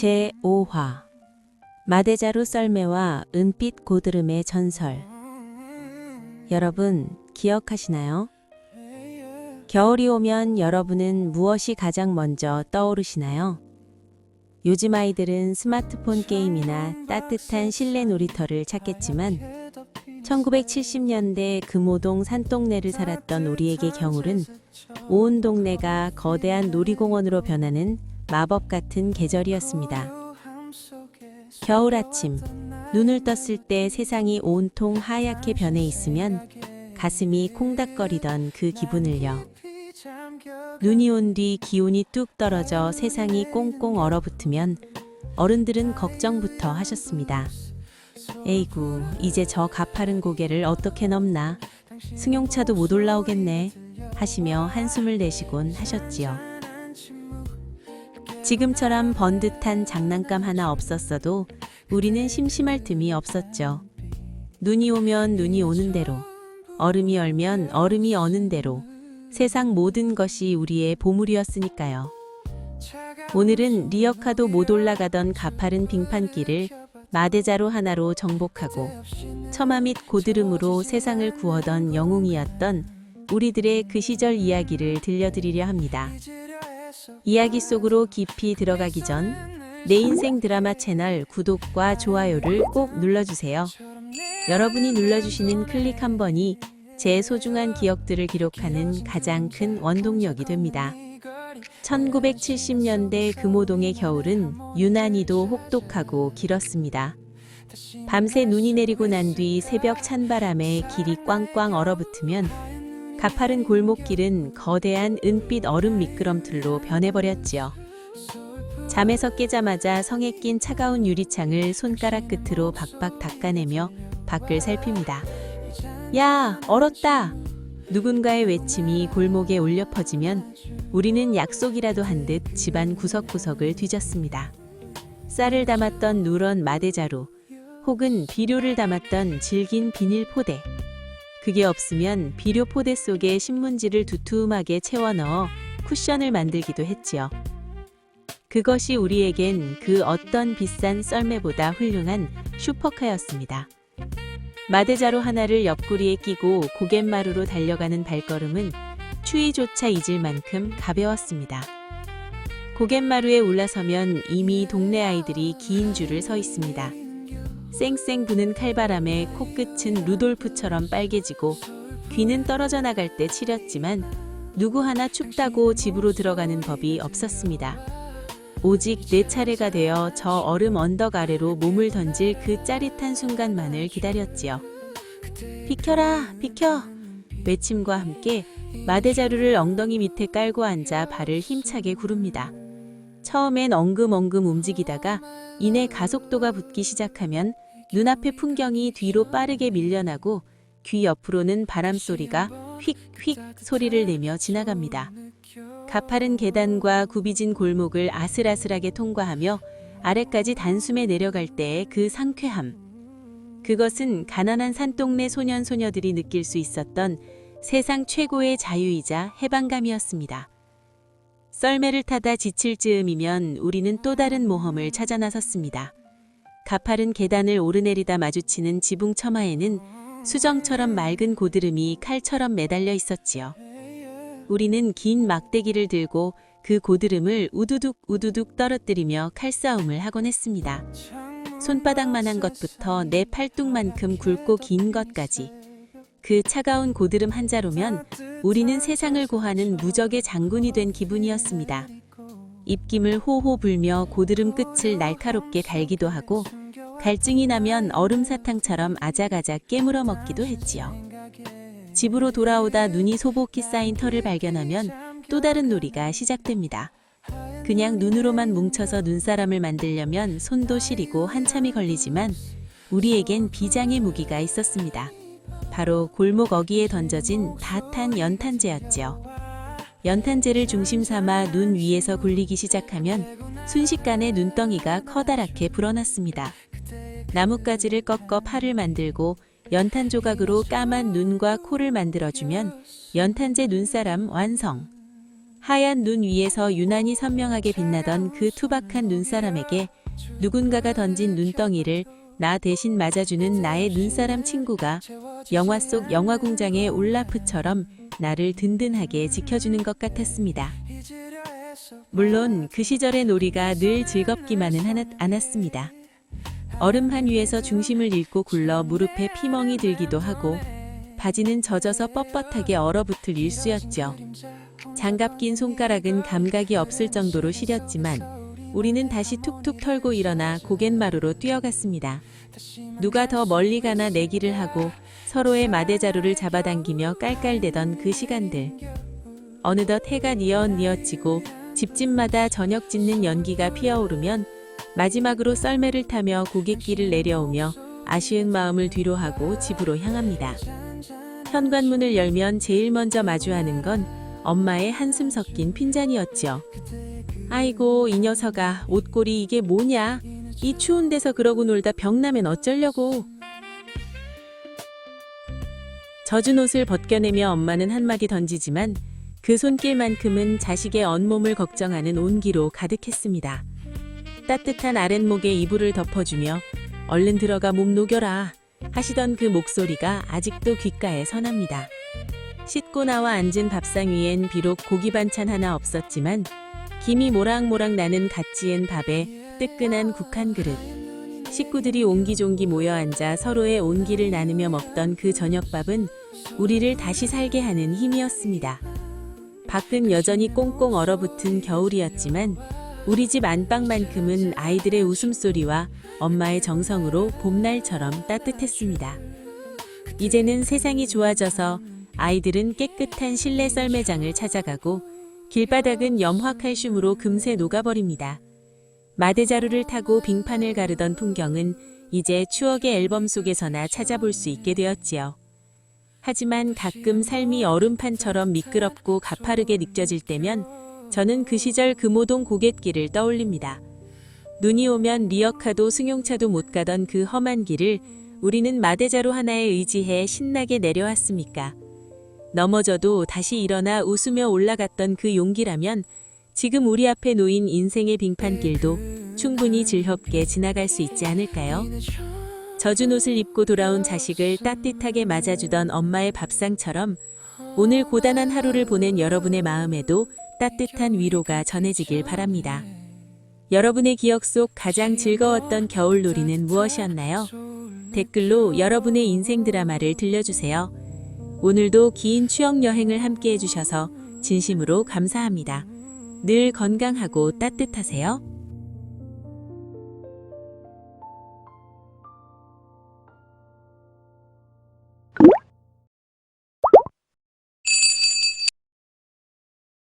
제5화 마대자루 썰매와 은빛 고드름의 전설. 여러분 기억하시나요? 겨울이 오면 여러분은 무엇이 가장 먼저 떠오르시나요? 요즘 아이들은 스마트폰 게임이나 따뜻한 실내 놀이터를 찾겠지만 1970년대 금오동 산동네를 살았던 우리에게 겨울은 온 동네가 거대한 놀이공원으로 변하는 마법 같은 계절이었습니다. 겨울 아침, 눈을 떴을 때 세상이 온통 하얗게 변해 있으면 가슴이 콩닥거리던 그 기분을요. 눈이 온 뒤 기온이 뚝 떨어져 세상이 꽁꽁 얼어붙으면 어른들은 걱정부터 하셨습니다. 에이구, 이제 저 가파른 고개를 어떻게 넘나? 승용차도 못 올라오겠네 하시며 한숨을 내쉬곤 하셨지요. 지금처럼 번듯한 장난감 하나 없었어도 우리는 심심할 틈이 없었죠. 눈이 오면 눈이 오는 대로, 얼음이 얼면 얼음이 어는 대로 세상 모든 것이 우리의 보물이었으니까요. 오늘은 리어카도 못 올라가던 가파른 빙판길을 마대자루 하나로 정복하고 처마 및 고드름으로 세상을 구하던 영웅이었던 우리들의 그 시절 이야기를 들려드리려 합니다. 이야기 속으로 깊이 들어가기 전 내 인생 드라마 채널 구독과 좋아요를 꼭 눌러주세요. 여러분이 눌러주시는 클릭 한 번이 제 소중한 기억들을 기록하는 가장 큰 원동력이 됩니다. 1970년대 금오동의 겨울은 유난히도 혹독하고 길었습니다. 밤새 눈이 내리고 난 뒤 새벽 찬바람에 길이 꽝꽝 얼어붙으면 가파른 골목길은 거대한 은빛 얼음 미끄럼틀로 변해버렸지요. 잠에서 깨자마자 성에 낀 차가운 유리창을 손가락 끝으로 박박 닦아내며 밖을 살핍니다. 야, 얼었다! 누군가의 외침이 골목에 울려 퍼지면 우리는 약속이라도 한 듯 집안 구석구석을 뒤졌습니다. 쌀을 담았던 누런 마대자루, 혹은 비료를 담았던 질긴 비닐 포대. 그게 없으면 비료 포대 속에 신문지를 두툼하게 채워 넣어 쿠션을 만들기도 했지요. 그것이 우리에겐 그 어떤 비싼 썰매보다 훌륭한 슈퍼카였습니다. 마대자루 하나를 옆구리에 끼고 고갯마루로 달려가는 발걸음은 추위조차 잊을 만큼 가벼웠습니다. 고갯마루에 올라서면 이미 동네 아이들이 긴 줄을 서 있습니다. 쌩쌩 부는 칼바람에 코끝은 루돌프처럼 빨개지고 귀는 떨어져 나갈 때 치렸지만 누구 하나 춥다고 집으로 들어가는 법이 없었습니다. 오직 내 차례가 되어 저 얼음 언덕 아래로 몸을 던질 그 짜릿한 순간만을 기다렸지요. 비켜라, 비켜! 외침과 함께 마대자루를 엉덩이 밑에 깔고 앉아 발을 힘차게 구릅니다. 처음엔 엉금엉금 움직이다가 이내 가속도가 붙기 시작하면 눈앞의 풍경이 뒤로 빠르게 밀려나고 귀 옆으로는 바람소리가 휙휙 소리를 내며 지나갑니다. 가파른 계단과 굽이진 골목을 아슬아슬하게 통과하며 아래까지 단숨에 내려갈 때의 그 상쾌함. 그것은 가난한 산동네 소년소녀들이 느낄 수 있었던 세상 최고의 자유이자 해방감이었습니다. 썰매를 타다 지칠 즈음이면 우리는 또 다른 모험을 찾아 나섰습니다. 가파른 계단을 오르내리다 마주치는 지붕 처마에는 수정처럼 맑은 고드름이 칼처럼 매달려 있었지요. 우리는 긴 막대기를 들고 그 고드름을 우두둑 우두둑 떨어뜨리며 칼싸움을 하곤 했습니다. 손바닥만한 것부터 내 팔뚝만큼 굵고 긴 것까지. 그 차가운 고드름 한 자루면 우리는 세상을 구하는 무적의 장군이 된 기분이었습니다. 입김을 호호 불며 고드름 끝을 날카롭게 갈기도 하고 갈증이 나면 얼음사탕처럼 아작아작 깨물어 먹기도 했지요. 집으로 돌아오다 눈이 소복히 쌓인 털을 발견하면 또 다른 놀이가 시작됩니다. 그냥 눈으로만 뭉쳐서 눈사람을 만들려면 손도 시리고 한참이 걸리지만 우리에겐 비장의 무기가 있었습니다. 바로 골목 어귀에 던져진 다 탄 연탄재였지요. 연탄재를 중심 삼아 눈 위에서 굴리기 시작하면 순식간에 눈덩이가 커다랗게 불어났습니다. 나뭇가지를 꺾어 팔을 만들고 연탄 조각으로 까만 눈과 코를 만들어주면 연탄재 눈사람 완성. 하얀 눈 위에서 유난히 선명하게 빛나던 그 투박한 눈사람에게 누군가가 던진 눈덩이를 나 대신 맞아주는 나의 눈사람 친구가 영화 속 영화공장의 올라프처럼 나를 든든하게 지켜주는 것 같았습니다. 물론 그 시절의 놀이가 늘 즐겁기만은 않았습니다. 얼음판 위에서 중심을 잃고 굴러 무릎에 피멍이 들기도 하고 바지는 젖어서 뻣뻣하게 얼어붙을 일쑤였죠. 장갑 낀 손가락은 감각이 없을 정도로 시렸지만 우리는 다시 툭툭 털고 일어나 고갯마루로 뛰어갔습니다. 누가 더 멀리 가나 내기를 하고 서로의 마대자루를 잡아당기며 깔깔대던 그 시간들. 어느덧 해가 뉘어지고 집집마다 저녁 짓는 연기가 피어오르면 마지막으로 썰매를 타며 고갯길을 내려오며 아쉬운 마음을 뒤로하고 집으로 향합니다. 현관문을 열면 제일 먼저 마주하는 건 엄마의 한숨 섞인 핀잔이었죠. 아이고 이 녀석아, 옷걸이 이게 뭐냐? 이 추운 데서 그러고 놀다 병나면 어쩌려고. 젖은 옷을 벗겨내며 엄마는 한마디 던지지만 그 손길만큼은 자식의 온몸을 걱정하는 온기로 가득했습니다. 따뜻한 아랫목에 이불을 덮어주며 얼른 들어가 몸 녹여라 하시던 그 목소리가 아직도 귓가에 선합니다. 씻고 나와 앉은 밥상 위엔 비록 고기 반찬 하나 없었지만 김이 모락모락 나는 갓 지은 밥에 뜨끈한 국 한 그릇. 식구들이 옹기종기 모여 앉아 서로의 온기를 나누며 먹던 그 저녁밥은 우리를 다시 살게 하는 힘이었습니다. 밖은 여전히 꽁꽁 얼어붙은 겨울이었지만 우리 집 안방만큼은 아이들의 웃음소리와 엄마의 정성으로 봄날처럼 따뜻했습니다. 이제는 세상이 좋아져서 아이들은 깨끗한 실내 썰매장을 찾아가고 길바닥은 염화칼슘으로 금세 녹아버립니다. 마대자루를 타고 빙판을 가르던 풍경은 이제 추억의 앨범 속에서나 찾아볼 수 있게 되었지요. 하지만 가끔 삶이 얼음판처럼 미끄럽고 가파르게 느껴질 때면 저는 그 시절 금오동 고갯길을 떠올립니다. 눈이 오면 리어카도 승용차도 못 가던 그 험한 길을 우리는 마대자루 하나에 의지해 신나게 내려왔습니까? 넘어져도 다시 일어나 웃으며 올라갔던 그 용기라면 지금 우리 앞에 놓인 인생의 빙판길도 충분히 즐겁게 지나갈 수 있지 않을까요? 젖은 옷을 입고 돌아온 자식을 따뜻하게 맞아주던 엄마의 밥상처럼 오늘 고단한 하루를 보낸 여러분의 마음에도 따뜻한 위로가 전해지길 바랍니다. 여러분의 기억 속 가장 즐거웠던 겨울놀이는 무엇이었나요? 댓글로 여러분의 인생 드라마를 들려주세요. 오늘도 긴 추억 여행을 함께 해주셔서 진심으로 감사합니다. 늘 건강하고 따뜻하세요.